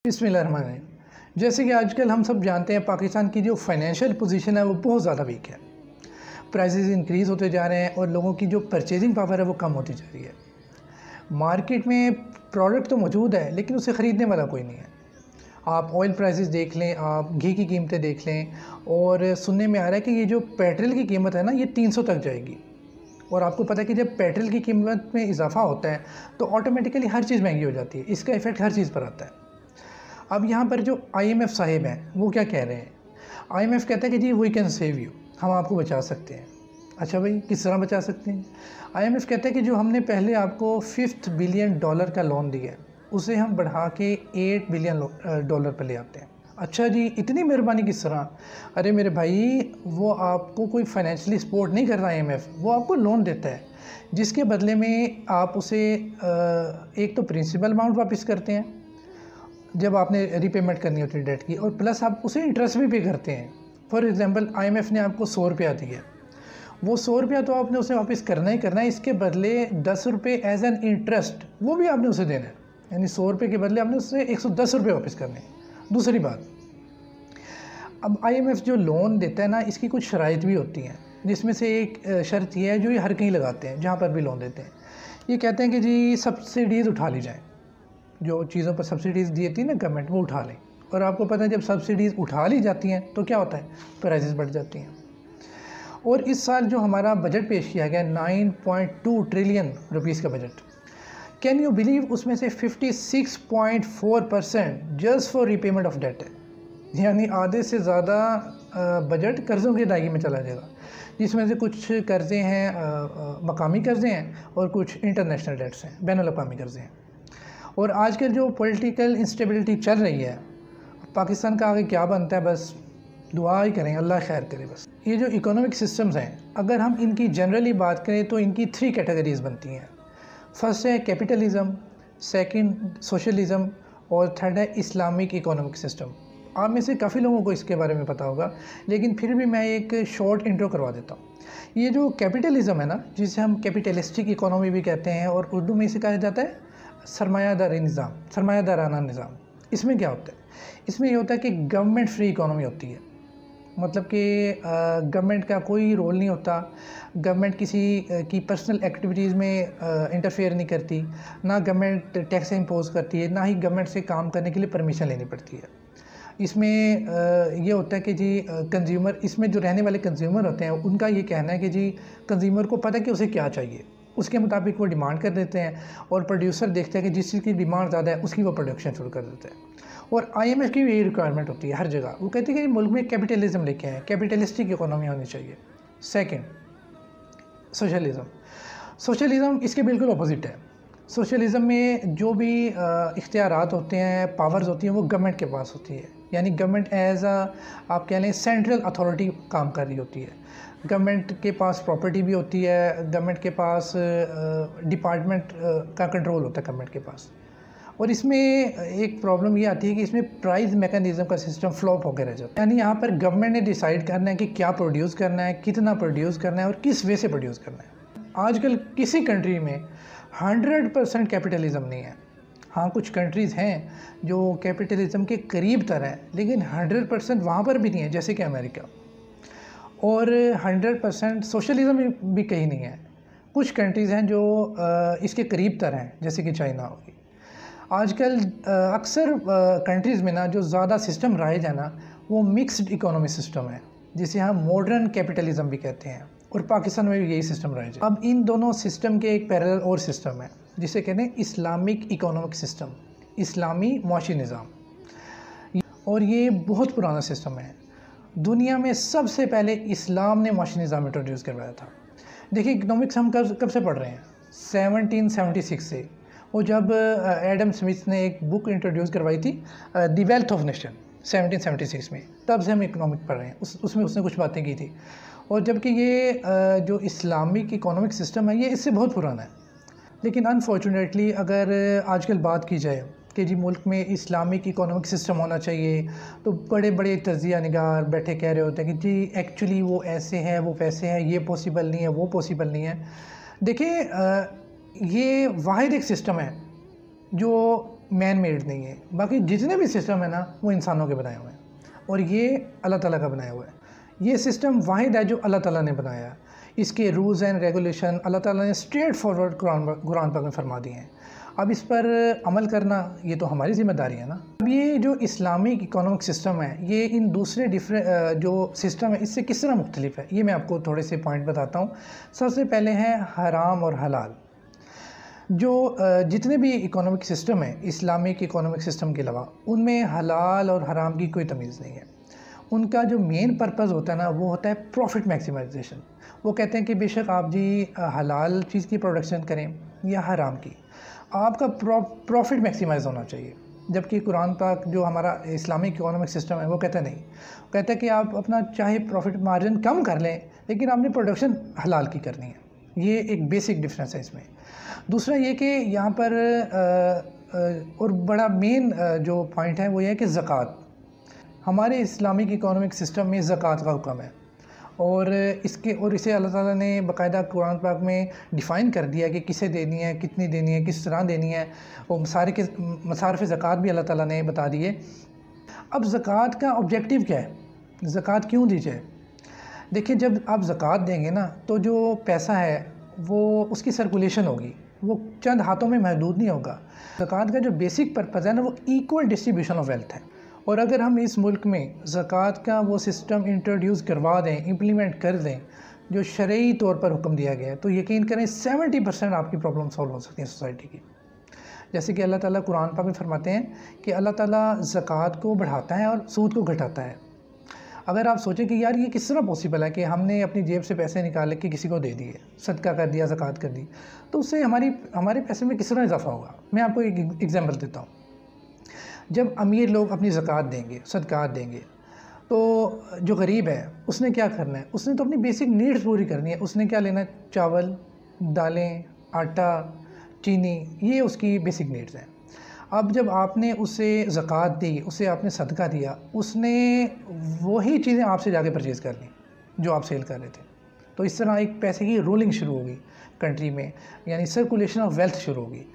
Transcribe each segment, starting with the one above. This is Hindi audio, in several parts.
बिस्मिल्लाहिर्रहमानिर्रहीम। जैसे कि आजकल हम सब जानते हैं, पाकिस्तान की जो फाइनेंशियल पोजीशन है वो बहुत ज़्यादा वीक है। प्राइसेस इंक्रीज़ होते जा रहे हैं और लोगों की जो परचेजिंग पावर है वो कम होती जा रही है। मार्केट में प्रोडक्ट तो मौजूद है लेकिन उसे ख़रीदने वाला कोई नहीं है। आप ऑयल प्राइसेस देख लें, आप घी की कीमतें देख लें, और सुनने में आ रहा है कि ये जो पेट्रोल की कीमत है ना, ये 300 तक जाएगी। और आपको पता है कि जब पेट्रोल की कीमत में इजाफा होता है तो ऑटोमेटिकली हर चीज़ महंगी हो जाती है। इसका इफ़ेक्ट हर चीज़ पर आता है। अब यहाँ पर जो IMF साहिब हैं वो क्या कह रहे हैं? IMF कहता है कि जी वी कैन सेव यू, हम आपको बचा सकते हैं। अच्छा भाई, किस तरह बचा सकते हैं? IMF कहता है कि जो हमने पहले आपको $5 बिलियन का लोन दिया है उसे हम बढ़ा के $8 बिलियन पर ले आते हैं। अच्छा जी, इतनी मेहरबानी किस तरह? अरे मेरे भाई, वो आपको कोई फाइनेंशियली सपोर्ट नहीं कर रहा IMF, वो आपको लोन देता है जिसके बदले में आप उसे एक तो प्रिंसिपल अमाउंट वापस करते हैं जब आपने रिपेमेंट करनी होती है डेट की, और प्लस आप उसे इंटरेस्ट भी पे करते हैं। फॉर एग्जांपल, IMF ने आपको 100 रुपया दिया, वो 100 रुपया तो आपने उसे वापस करना ही करना है। इसके बदले 10 रुपये एज एन इंटरेस्ट वो भी आपने उसे देना है, यानी 100 रुपये के बदले आपने उससे 110 रुपये वापस करने हैं। दूसरी बात, अब IMF जो लोन देता है ना, इसकी कुछ शराइत भी होती हैं, जिसमें से एक शर्त ये है जो ये हर कहीं लगाते हैं जहाँ पर भी लोन देते हैं। ये कहते हैं कि जी सब्सिडीज़ उठा ली जाएँ, जो चीज़ों पर सब्सिडीज़ दी थी ना गवर्नमेंट, वो उठा लें। और आपको पता है जब सब्सिडीज़ उठा ली जाती हैं तो क्या होता है, प्राइसेस बढ़ जाती हैं। और इस साल जो हमारा बजट पेश किया गया 9.2 ट्रिलियन रुपीज़ का बजट, कैन यू बिलीव उसमें से 56.4% just for repayment of debt है। यानी आधे से ज़्यादा बजट कर्ज़ों की अदायगी में चला जाएगा, जिसमें से कुछ कर्ज़े हैं मकामी कर्ज़े हैं और कुछ इंटरनेशनल डेट्स हैं, बैनुल-अक़वामी कर्ज़े हैं। और आजकल जो पॉलिटिकल इंस्टेबिलिटी चल रही है, पाकिस्तान का आगे क्या बनता है, बस दुआ ही करें, अल्लाह खैर करे बस। ये जो इकोनॉमिक सिस्टम्स हैं, अगर हम इनकी जनरली बात करें तो इनकी 3 कैटेगरीज़ बनती हैं। फर्स्ट है कैपिटलिज़म, सेकंड सोशलिज़म, और थर्ड है इस्लामिक इकोनॉमिक सिस्टम। आप में से काफ़ी लोगों को इसके बारे में पता होगा, लेकिन फिर भी मैं एक शॉर्ट इंट्रो करवा देता हूँ। ये जो कैपिटलिज़म है ना, जिसे हम कैपिटलिस्टिक इकोनॉमी भी कहते हैं, और उर्दू में इसे कहा जाता है सरमायादारी निज़ाम, सरमायादाराना निज़ाम। इसमें क्या होता है? इसमें ये होता है कि गवर्नमेंट फ्री इकोनॉमी होती है, मतलब कि गवर्नमेंट का कोई रोल नहीं होता, गवर्नमेंट किसी की पर्सनल एक्टिविटीज़ में इंटरफेयर नहीं करती, ना गवर्नमेंट टैक्स इम्पोज करती है, ना ही गवर्नमेंट से काम करने के लिए परमिशन लेनी पड़ती है। इसमें ये होता है कि जी कंज्यूमर, इसमें जो रहने वाले कंज्यूमर होते हैं उनका ये कहना है कि जी कंज्यूमर को पता है कि उसे क्या चाहिए, उसके मुताबिक वो डिमांड कर देते हैं, और प्रोड्यूसर देखता है कि जिस चीज़ की डिमांड ज़्यादा है उसकी वो प्रोडक्शन शुरू कर देते हैं। और IMF की भी यही रिक्वायरमेंट होती है हर जगह। वो कहती है कि मुल्क में कैपिटलिज्म लेके आए, कैपिटलिस्टिक इकोनॉमी होनी चाहिए। Second, socialism. सोशलिज़म इसके बिल्कुल अपोजिट है। सोशलिज़म में जो भी इख्तियारात होते हैं, पावर्स होती हैं, वो गवर्नमेंट के पास होती है। यानी गवर्नमेंट एज आप कह लें सेंट्रल अथॉरिटी काम कर रही होती है। गवर्नमेंट के पास प्रॉपर्टी भी होती है, गवर्नमेंट के पास डिपार्टमेंट का कंट्रोल होता है गवर्नमेंट के पास। और इसमें एक प्रॉब्लम ये आती है कि इसमें प्राइस मैकेनिज़्म का सिस्टम फ्लॉप होकर रह जाता है। यानी यहाँ पर गवर्नमेंट ने डिसाइड करना है कि क्या प्रोड्यूस करना है, कितना प्रोड्यूस करना है, और किस वे से प्रोड्यूस करना है। आजकल किसी कंट्री में 100% कैपिटलिज्म नहीं है। हाँ, कुछ कंट्रीज़ हैं जो कैपिटलिज्म के करीब तर हैं, लेकिन 100% वहाँ पर भी नहीं है, जैसे कि अमेरिका। और 100% सोशलिज़म भी कहीं नहीं है। कुछ कंट्रीज़ हैं जो इसके करीब तर हैं, जैसे कि चाइना होगी। आजकल अक्सर कंट्रीज़ में ना जो ज़्यादा सिस्टम राइज है ना, वो मिक्स्ड इकोनॉमी सिस्टम है, जिसे हम मॉडर्न कैपिटलिज्म भी कहते हैं, और पाकिस्तान में भी यही सिस्टम राइज है। अब इन दोनों सिस्टम के एक पैरेलल और सिस्टम है, जिसे कहते हैं इस्लामिक इकोनॉमिक सिस्टम, इस्लामी मुआशी निज़ाम। और ये बहुत पुराना सिस्टम है। दुनिया में सबसे पहले इस्लाम ने मुआशी निज़ाम इंट्रोड्यूस करवाया था। देखिए, इकोनॉमिक्स हम कब से पढ़ रहे हैं? 1776 से। वो जब एडम स्मिथ ने एक बुक इंट्रोड्यूस करवाई थी, द वेल्थ ऑफ नेशन, 1776 में, तब से हम इकोनॉमिक पढ़ रहे हैं। उसमें उसने कुछ बातें की थी। और जबकि ये जो इस्लामिक इकोनॉमिक सिस्टम है, ये इससे बहुत पुराना है। लेकिन अनफॉर्चुनेटली अगर आजकल बात की जाए कि जी मुल्क में इस्लामिक इकोनॉमिक सिस्टम होना चाहिए, तो बड़े बड़े तजिया निगार बैठे कह रहे होते हैं कि जी एक्चुअली वो ऐसे हैं, वो वैसे हैं, ये पॉसिबल नहीं है, वो पॉसिबल नहीं है। देखिए, ये वाहिद एक सिस्टम है जो मैन मेड नहीं है। बाकी जितने भी सिस्टम है ना वो इंसानों के बनाए हुए हैं और ये अल्लाह ताला का बनाया हुआ है। ये सिस्टम वाहिद है जो अल्लाह ताला ने बनाया। इसके रूल्स एंड रेगुलेशन अल्लाह ताला ने स्ट्रेट फॉरवर्ड कुरान पाक में फरमा दिए हैं। अब इस पर अमल करना ये तो हमारी ज़िम्मेदारी है ना। अब ये जो इस्लामिक इकोनॉमिक सिस्टम है ये इन दूसरे जो सिस्टम है इससे किस तरह मुख्तलिफ है, ये मैं आपको थोड़े से पॉइंट बताता हूँ। सबसे पहले है हराम और हलाल। जो जितने भी इकोनॉमिक सिस्टम है इस्लामिक इकोनॉमिक सिस्टम के अलावा उनमें हलाल और हराम की कोई तमीज़ नहीं है। उनका जो मेन पर्पज़ होता है ना वो होता है प्रॉफिट मैक्सिमाइजेशन। वो कहते हैं कि बेशक आप जी हलाल चीज़ की प्रोडक्शन करें या हराम की, आपका प्रॉफिट मैक्सिमाइज होना चाहिए। जबकि कुरान पाक जो हमारा इस्लामिक इकोनॉमिक सिस्टम है वो कहता नहीं, कहता है कि आप अपना चाहे प्रॉफिट मार्जिन कम कर लें लेकिन आपने प्रोडक्शन हलाल की करनी है। ये एक बेसिक डिफरेंस है इसमें। दूसरा ये कि यहाँ पर और बड़ा मेन जो पॉइंट है वो ये है कि ज़कात। हमारे इस्लामिक इकोनॉमिक सिस्टम में ज़कात का हुक्म है और इसे अल्लाह ताला ने बाकायदा कुरान पाक में डिफ़ाइन कर दिया कि किसे देनी है, कितनी देनी है, किस तरह देनी है। और मसारिफ़ ज़कात भी अल्लाह ताला ने बता दिए। अब ज़कात का ऑब्जेक्टिव क्या है, ज़कात क्यों दी जाए? देखिए, जब आप ज़कात देंगे ना तो जो पैसा है वो उसकी सर्कुलेशन होगी, वो चंद हाथों में महदूद नहीं होगा। ज़कात का जो बेसिक पर्पज़ है ना वो इक्वल डिस्ट्रीब्यूशन ऑफ वेल्थ है। और अगर हम इस मुल्क में ज़कात का वो सिस्टम इंट्रोड्यूस करवा दें, इम्प्लीमेंट कर दें जो शरई तौर पर हुक्म दिया गया है, तो यकीन करें 70% आपकी प्रॉब्लम सॉल्व हो सकती है सोसाइटी की। जैसे कि अल्लाह ताला कुरान पाक में फरमाते हैं कि अल्लाह ताला ज़कात को बढ़ाता है और सूद को घटाता है। अगर आप सोचें कि यार ये किस तरह पॉसिबल है कि हमने अपनी जेब से पैसे निकाल के किसी को दे दिए, सदका कर दिया, ज़कात कर दी, तो उससे हमारे पैसे में किस तरह इजाफा होगा। मैं आपको एक एग्जाम्पल देता हूँ। जब अमीर लोग अपनी ज़कात देंगे, सदकात देंगे, तो जो गरीब है उसने क्या करना है, उसने तो अपनी बेसिक नीड्स पूरी करनी है। उसने क्या लेना है, चावल, दालें, आटा, चीनी, ये उसकी बेसिक नीड्स हैं। अब जब आपने उसे ज़कात दी, उसे आपने सदका दिया, उसने वही चीज़ें आपसे जाके परचेज़ कर ली जो आप सेल कर रहे थे। तो इस तरह एक पैसे की रोलिंग शुरू होगी कंट्री में, यानी सर्कुलेशन ऑफ वेल्थ शुरू होगी।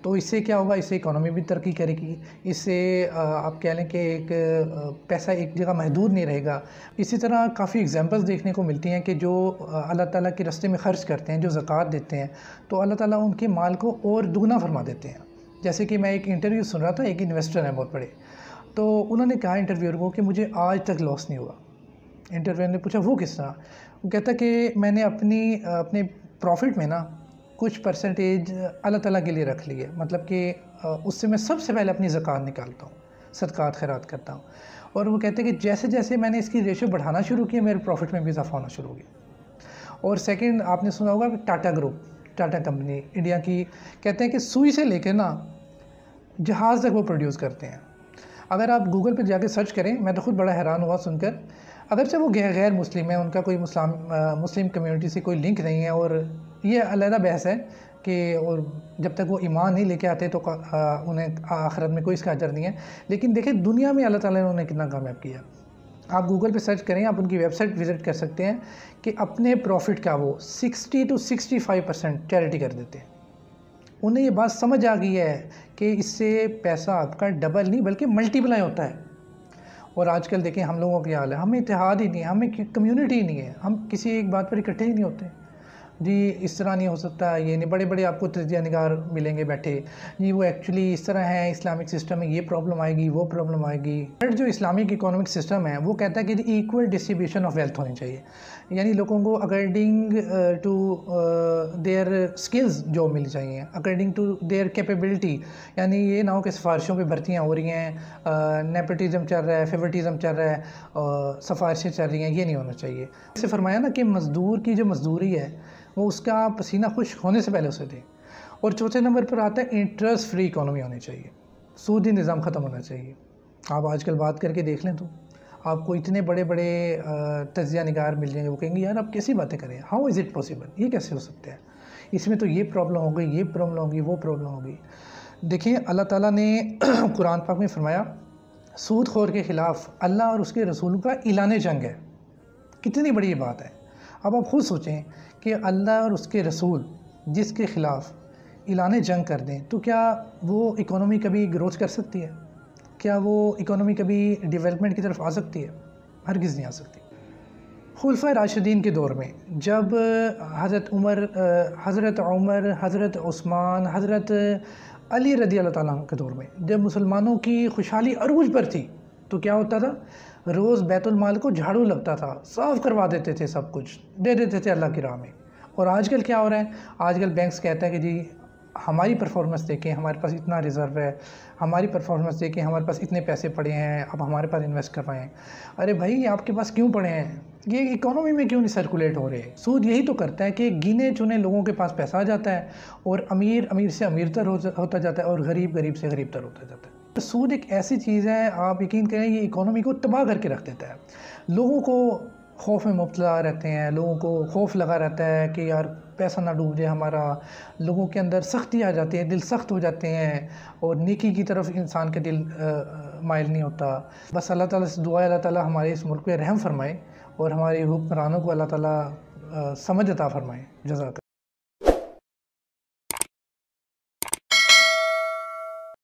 तो इससे क्या होगा, इससे इकोनॉमी भी तरक्की करेगी। इससे आप कह लें कि एक पैसा एक जगह महदूद नहीं रहेगा। इसी तरह काफ़ी एग्जांपल्स देखने को मिलती हैं कि जो अल्लाह ताला के रास्ते में ख़र्च करते हैं, जो ज़कात देते हैं, तो अल्लाह ताला उनके माल को और दुगना फरमा देते हैं। जैसे कि मैं एक इंटरव्यू सुन रहा था, एक इन्वेस्टर हैं बहुत बड़े, तो उन्होंने कहा इंटरव्यूअर को कि मुझे आज तक लॉस नहीं हुआ। इंटरव्यूअर ने पूछा वो किस तरह? वो कहता कि मैंने अपने प्रॉफिट में ना कुछ परसेंटेज अल्लाह ताला के लिए रख ली है। मतलब कि उससे मैं सबसे पहले अपनी ज़कात निकालता हूँ, सदकात खैरात करता हूँ। और वो कहते हैं कि जैसे जैसे मैंने इसकी रेशो बढ़ाना शुरू किया, मेरे प्रॉफिट में भी इजाफा होना शुरू हो गया। और सेकंड, आपने सुना होगा Tata group, Tata company India की, कहते हैं कि सुई से लेकर ना जहाज़ तक वो प्रोड्यूस करते हैं। अगर आप गूगल पर जाके सर्च करें, मैं तो ख़ुद बड़ा हैरान हुआ सुनकर, अगरचे वो गैर मुस्लिम है, उनका कोई मुस्लिम कम्युनिटी से कोई लिंक नहीं है, और ये अलग बहस है कि और जब तक वो ईमान नहीं लेके आते तो उन्हें आखिरत में कोई इसका अजर नहीं है। लेकिन देखें दुनिया में अल्लाह ताला ने उन्हें कितना कामयाब किया। आप गूगल पे सर्च करें, आप उनकी वेबसाइट विज़िट कर सकते हैं कि अपने प्रॉफिट का वो 60 to 65% चैरिटी कर देते हैं। उन्हें ये बात समझ आ गई है कि इससे पैसा आपका डबल नहीं बल्कि मल्टीप्लाई होता है। और आजकल देखें हम लोगों की हाल है, हमें इत्तेहाद ही नहीं है, हमें कम्युनिटी ही नहीं है, हम किसी एक बात पर इकट्ठे ही नहीं होते। जी इस तरह नहीं हो सकता, ये नहीं, बड़े बड़े आपको तजिया निगार मिलेंगे बैठे, जी वो एक्चुअली इस तरह है, इस्लामिक सिस्टम में ये प्रॉब्लम आएगी, वो प्रॉब्लम आएगी। बट जो इस्लामिक इकोनॉमिक सिस्टम है वो कहता है कि इक्वल डिस्ट्रीब्यूशन ऑफ वेल्थ होनी चाहिए, यानी लोगों को according to their skills job मिलनी चाहिए, अकॉर्डिंग टू देयर कैपेबिलिटी। यानी ये ना हो कि सिफारिशों पे भर्तियाँ हो रही हैं, नेपोटिज़म चल रहा है, फेवरेटिज़म चल रहा है, सिफारिशें चल रही हैं, ये नहीं होना चाहिए। जैसे फरमाया ना कि मज़दूर की जो मज़दूरी है वो उसका पसीना खुश्क होने से पहले उसे दें। और चौथे नंबर पर आता है इंटरेस्ट फ्री इकोनॉमी होनी चाहिए, सूदी निज़ाम ख़त्म होना चाहिए। आप आजकल बात करके देख लें तो आपको इतने बड़े बड़े तजिया निगार मिल जाएंगे, वो कहेंगे यार आप कैसी बातें करें, हाउ इज़ इट पॉसिबल, ये कैसे हो सकता है, इसमें तो ये प्रॉब्लम हो गई, ये प्रॉब्लम होगी, वो प्रॉब्लम होगी। देखिए अल्लाह ताला ने कुरान पाक में फरमाया सूद खोर के ख़िलाफ़ अल्लाह और उसके रसूल का ऐलान जंग है। कितनी बड़ी बात है। अब आप खुद सोचें कि अल्लाह और उसके रसूल जिसके ख़िलाफ़ ऐलान जंग कर दें तो क्या वो इकोनॉमी कभी ग्रोथ कर सकती है? क्या वो इकोनॉमी कभी डेवलपमेंट की तरफ आ सकती है? हरगिज़ नहीं आ सकती। खुलफाए राशिदीन के दौर में जब हज़रत उमर, हज़रत उस्मान, हज़रत अली रज़ी अल्लाह ताला के दौर में जब मुसलमानों की खुशहाली अरूज पर थी तो क्या होता था? रोज़ बैतुल माल को झाड़ू लगता था, साफ़ करवा देते थे, सब कुछ दे देते थे अल्लाह की राह में। और आजकल क्या हो रहा है? आजकल बैंक्स कहते हैं कि जी हमारी परफॉर्मेंस देखें, हमारे पास इतना रिज़र्व है, हमारी परफॉर्मेंस देखें, हमारे पास इतने पैसे पड़े हैं, अब हमारे पास इन्वेस्ट करवाएं। अरे भाई आपके पास क्यों पड़े हैं? ये इकोनॉमी में क्यों नहीं सर्कुलेट हो रहे? सूद यही तो करता है कि गिने चुने लोगों के पास पैसा आ जाता है और अमीर अमीर से अमीरतर होता जाता है और गरीब गरीब से गरीबतर होता जाता है। तो सूद एक ऐसी चीज़ है, आप यकीन करें, ये इकोनॉमी को तबाह करके रख देता है। लोगों को खौफ में मुब्तला रहते हैं, लोगों को खौफ लगा रहता है कि यार पैसा ना डूब जाए हमारा। लोगों के अंदर सख्ती आ जाती है, दिल सख्त हो जाते हैं और नेकी की तरफ इंसान का दिल माइल नहीं होता। बस अल्लाह ताला से दुआ है अल्लाह ताला हमारे इस मुल्क पे रहम फरमाए और हमारे हुक्मरानों को अल्लाह ताला समझ अता फरमाए। जज़ाक।